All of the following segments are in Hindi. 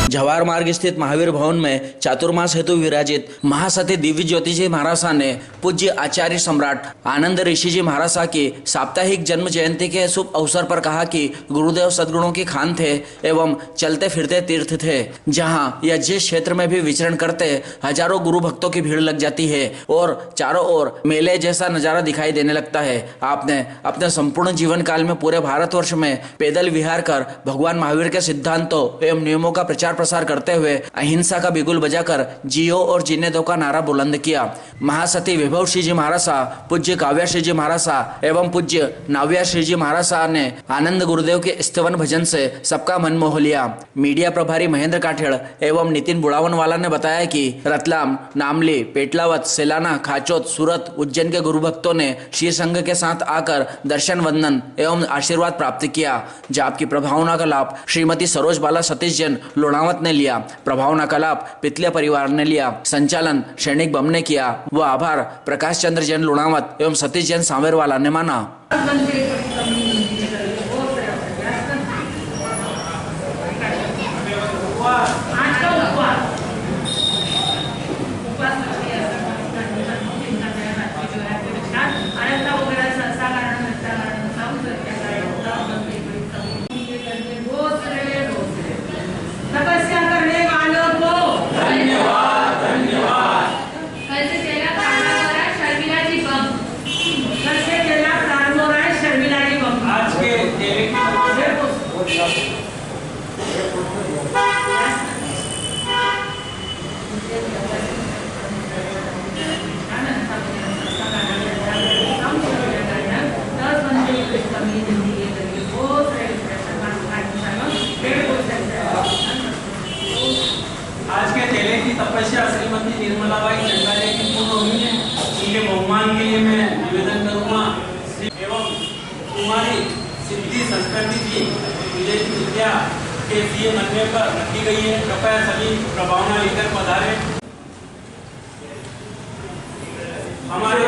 जवाहर मार्ग स्थित महावीर भवन में चातुर्मास हेतु विराजित महासती दिव्य ज्योति जी महाराजा ने पूज्य आचार्य सम्राट आनंद ऋषि जी महाराजा की साप्ताहिक जन्म जयंती के शुभ अवसर पर कहा कि गुरुदेव सद्गुणों की खान थे एवं चलते फिरते तीर्थ थे, जहां या जिस क्षेत्र में भी विचरण करते हजारों गुरु भक्तों की भीड़ लग जाती है और चारों ओर मेले जैसा नजारा दिखाई देने लगता है। आपने अपने संपूर्ण जीवन काल में पूरे भारतवर्ष में पैदल विहार कर भगवान महावीर के सिद्धांतों एवं नियमों का प्रचार प्रसार करते हुए अहिंसा का बिगुल बजाकर जियो और जीने दो का नारा बुलंद किया। महासती विभव श्री जी महाराजा, पूज्य काव्या श्री जी महाराजा एवं पूज्य नाव्या श्री जी महाराजा ने आनंद गुरुदेव के स्तवन भजन से सबका मन मोह लिया। मीडिया प्रभारी महेंद्र काठेड़ एवं नितिन बुढ़ावनवाला ने बताया कि रतलाम, नामली, पेटलावत, सेलाना, खाचोत, सूरत, उज्जैन के गुरु भक्तों ने श्री संघ के साथ आकर दर्शन, वंदन एवं आशीर्वाद प्राप्त किया। जाप की प्रभावना का लाभ श्रीमती सरोज बाला सतीश जैन लोणावत ने लिया। प्रभावना का लाभ पितलिया परिवार ने लिया। संचालन सैनिक बम ने किया। वह आभार प्रकाश चंद्र जैन लोणावत एवं सतीश जैन सांवेरवाला ने माना। आज के तेले की तपस्या श्रीमती निर्मलाबाई चंडाले की पूर्ण हुई है। उनके बहुमान के लिए मैं निवेदन करूंगा एवं कुमारी सिद्धि संस्कृति जी विजय विद्या के दिए मनने पर रखी गई है। कृपया सभी प्रभावना लेकर पधारे। हमारे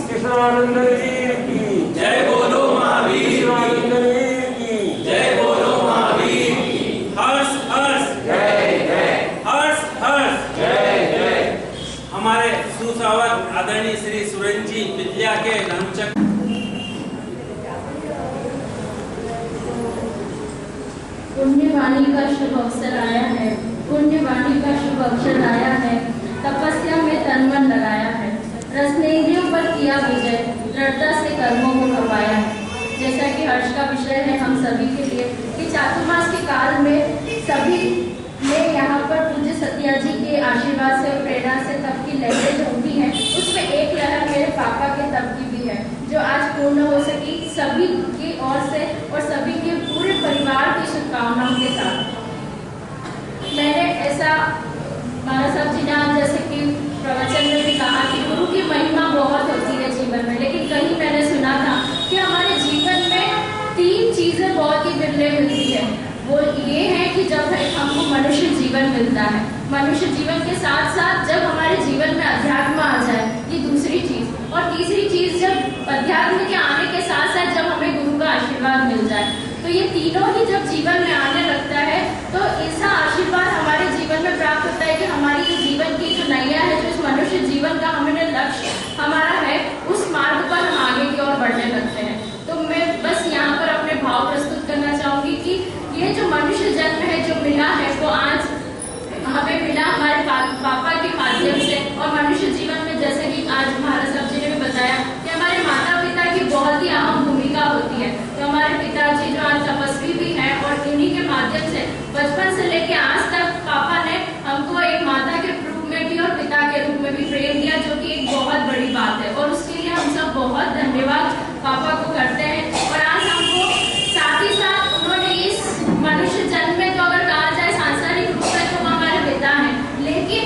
कृष्णानंद जी की जय बोलो महावीर की जय बोलो महावीर की हर्ष हर्ष जय जय हर्ष हर्ष जय जय। हमारे सुश्रावक आदरणीय श्री सुरेंद्र जी विद्या के धर्मचक्र पुण्यवाणी का शुभ अवसर आया है। पुण्यवाणी का शुभ अवसर आया है। तपस्या में तन मन लगाया है। रसनेंद्रियों पर किया विजय, दृढ़ता से कर्मों को करवाया है। जैसा कि हर्ष का विषय है हम सभी के लिए कि चातुर्मास के काल में सभी ने यहाँ पर पूज्य सतिया जी के आशीर्वाद से और प्रेरणा से तप की लहरें झोंकी हैं। उसमें एक लहर मेरे पापा के तप की भी है जो आज पूर्ण हो सकी सभी की ओर से और सभी के पूरे परिवार की शुभकामनाओं के साथ। मैंने ऐसा महाराज साहब जी ने जैसे कि प्रवचन में भी कहा कि गुरु की महिमा बहुत होती है जीवन में, लेकिन कहीं मैंने सुना था कि हमारे जीवन में 3 चीजें बहुत ही बिरले मिलती है। वो ये है कि जब हमको मनुष्य जीवन मिलता है, मनुष्य जीवन के साथ साथ जब हमारे जीवन में अध्यात्म आ जाए, ये दूसरी चीज, और तीसरी चीज जब अध्यात्म के आने के साथ साथ जब हमें गुरु का आशीर्वाद मिल जाए। तो ये तीनों ही जब जीवन में आने लगता है तो ऐसा आशीर्वाद हमारे जीवन में प्राप्त होता है कि हमारी जीवन की जो नैया है, जो इस मनुष्य जीवन का हमें लक्ष्य हमारा है, उस मार्ग पर हम आगे की ओर बढ़ने लगते हैं। तो मैं बस यहाँ पर अपने भाव प्रस्तुत करना चाहूँगी कि ये जो मनुष्य जन्म है जो मिला है वो आज हमें मिला हमारे पापा के माध्यम से। और मनुष्य जीवन में जैसे कि आज महाराज साहब जी ने भी बताया कि हमारे माता पिता की बहुत ही अहम भूमिका होती है। तो हमारे पिताजी जो आज तपस्वी भी हैं और इन्हीं के माध्यम से बचपन से लेके आज तक पापा ने हमको एक माता के रूप में भी और पिता के रूप में भी प्रेम दिया, जो कि एक बहुत बड़ी बात है। और उसके लिए हम सब बहुत धन्यवाद पापा को करते हैं। और आज हमको साथ ही साथ उन्होंने इस मनुष्य जन्म में तो अगर कहा जाए सांसारिक रूप में तो हमारे पिता हैं, लेकिन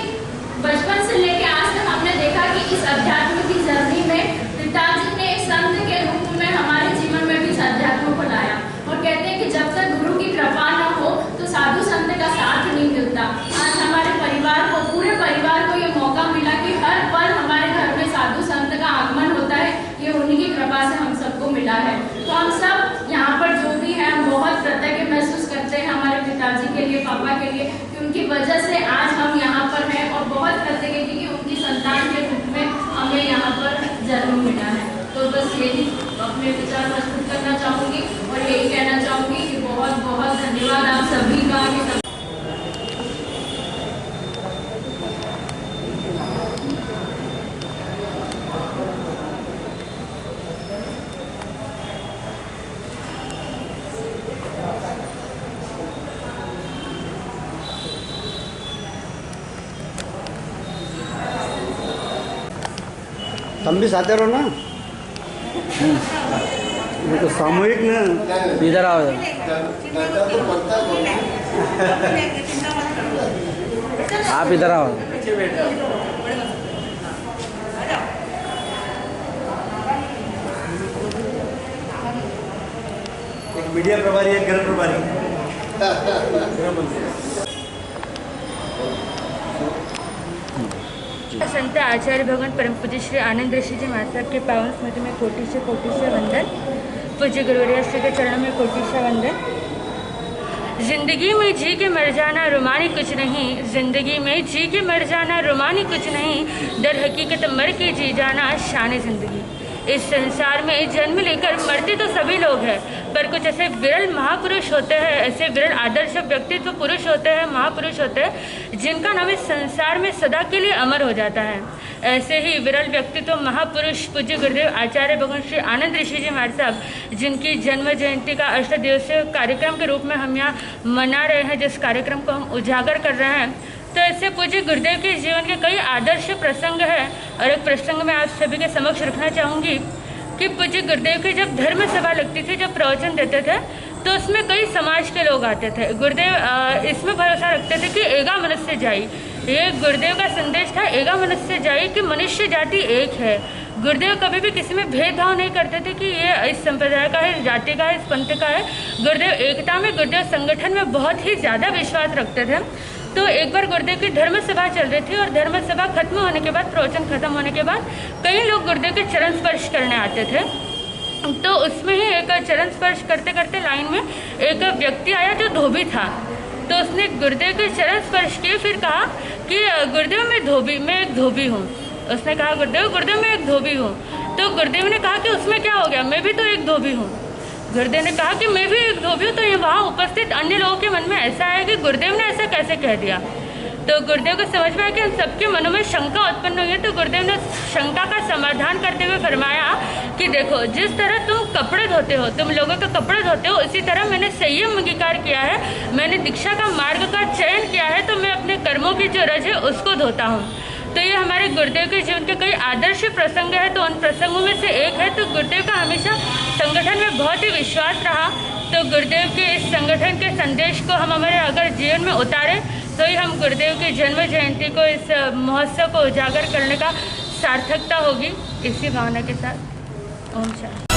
बचपन से लेके आज तक हमने देखा कि इस अध्यात्म की जर्नी में पिताजी ने एक संत के रूप में हमारे जीवन में भी इस अध्यात्म को लाया। और कहते हैं कि जब तक गुरु की कृपा न हो तो साधु संत पापा के लिए कि उनकी वजह से आज हम यहाँ पर हैं और बहुत कृतज्ञ कि उनकी संतान के रूप में हमें यहाँ पर जन्म मिला है। तो बस यही अपने विचार प्रस्तुत करना चाहूँगी और यही कहना चाहूँगी कि बहुत बहुत धन्यवाद आप सभी का कि तुम भी साथ रहो ना, ये तो सामूहिक ना। इधर आओ। आप इधर आओ। एक मीडिया प्रभारी, एक गृह प्रभारी। संत आचार्य भगवान परम पूज्य श्री आनंद ऋषि जी महाराज साहब के पावन स्मृति में कोटि से वंदन। पूज्य गुरुवर्य श्री के चरणों में कोटि से वंदन। जिंदगी में जी के मर जाना रुमानी कुछ नहीं, जिंदगी में जी के मर जाना रुमानी कुछ नहीं, दर हकीकत मर के जी जाना शान जिंदगी। इस संसार में जन्म लेकर मरते तो सभी लोग हैं, पर कुछ ऐसे विरल महापुरुष होते हैं, ऐसे विरल आदर्श व्यक्तित्व पुरुष होते हैं, महापुरुष होते हैं, जिनका नाम इस संसार में सदा के लिए अमर हो जाता है। ऐसे ही विरल व्यक्तित्व महापुरुष पूज्य गुरुदेव आचार्य भगवान श्री आनंद ऋषि जी महाराज साहब, जिनकी जन्म जयंती का 8 दिवसीय कार्यक्रम के रूप में हम यहाँ मना रहे हैं, जिस कार्यक्रम को हम उजागर कर रहे हैं। तो ऐसे पूज्य गुरुदेव के जीवन के कई आदर्श प्रसंग हैं और एक प्रसंग मैं आप सभी के समक्ष रखना चाहूँगी कि पूज्य गुरुदेव की जब धर्म सभा लगती थी, जब प्रवचन देते थे, तो उसमें कई समाज के लोग आते थे। गुरुदेव इसमें भरोसा रखते थे कि एगा मनुष्य जाई, ये गुरुदेव का संदेश था, एगा मनुष्य जाई, कि मनुष्य जाति एक है। गुरुदेव कभी भी किसी में भेदभाव नहीं करते थे कि ये इस संप्रदाय का है, इस जाति का है, इस पंथ का है। गुरुदेव एकता में, गुरुदेव संगठन में बहुत ही ज़्यादा विश्वास रखते थे। तो एक बार गुरुदेव की धर्म सभा चल रही थी और धर्म सभा खत्म होने के बाद, प्रवचन खत्म होने के बाद, कई लोग गुरुदेव के चरण स्पर्श करने आते थे। तो उसमें ही एक चरण स्पर्श करते करते लाइन में एक व्यक्ति आया जो धोबी था। तो उसने गुरुदेव के चरण स्पर्श किए, फिर कहा कि गुरुदेव मैं एक धोबी हूँ। उसने कहा गुरुदेव मैं एक धोबी हूँ। तो गुरुदेव ने कहा कि उसमें क्या हो गया, मैं भी तो एक धोबी हूँ। गुरुदेव ने कहा कि मैं भी एक धोबी हूँ। तो ये वहाँ उपस्थित अन्य लोगों के मन में ऐसा आया कि गुरुदेव ने ऐसा कैसे कह दिया। तो गुरुदेव को समझ में आया कि हम सबके मनों में शंका उत्पन्न हुई है। तो गुरुदेव ने शंका का समाधान करते हुए फरमाया कि देखो, जिस तरह तुम कपड़े धोते हो, तुम लोगों के कपड़े धोते हो, उसी तरह मैंने संयम अंगीकार किया है, मैंने दीक्षा का मार्ग का चयन किया है, तो मैं अपने कर्मों की जो रज है उसको धोता हूँ। तो ये हमारे गुरुदेव के जीवन के कई आदर्श प्रसंग है। तो उन प्रसंगों में से एक है। तो गुरुदेव का हमेशा संगठन में बहुत ही विश्वास रहा। तो गुरुदेव के इस संगठन के संदेश को हम हमारे अगर जीवन में उतारें, तो ही हम गुरुदेव की जन्म जयंती को, इस महोत्सव को उजागर करने का सार्थकता होगी। इसी भावना के साथ ओम शांति।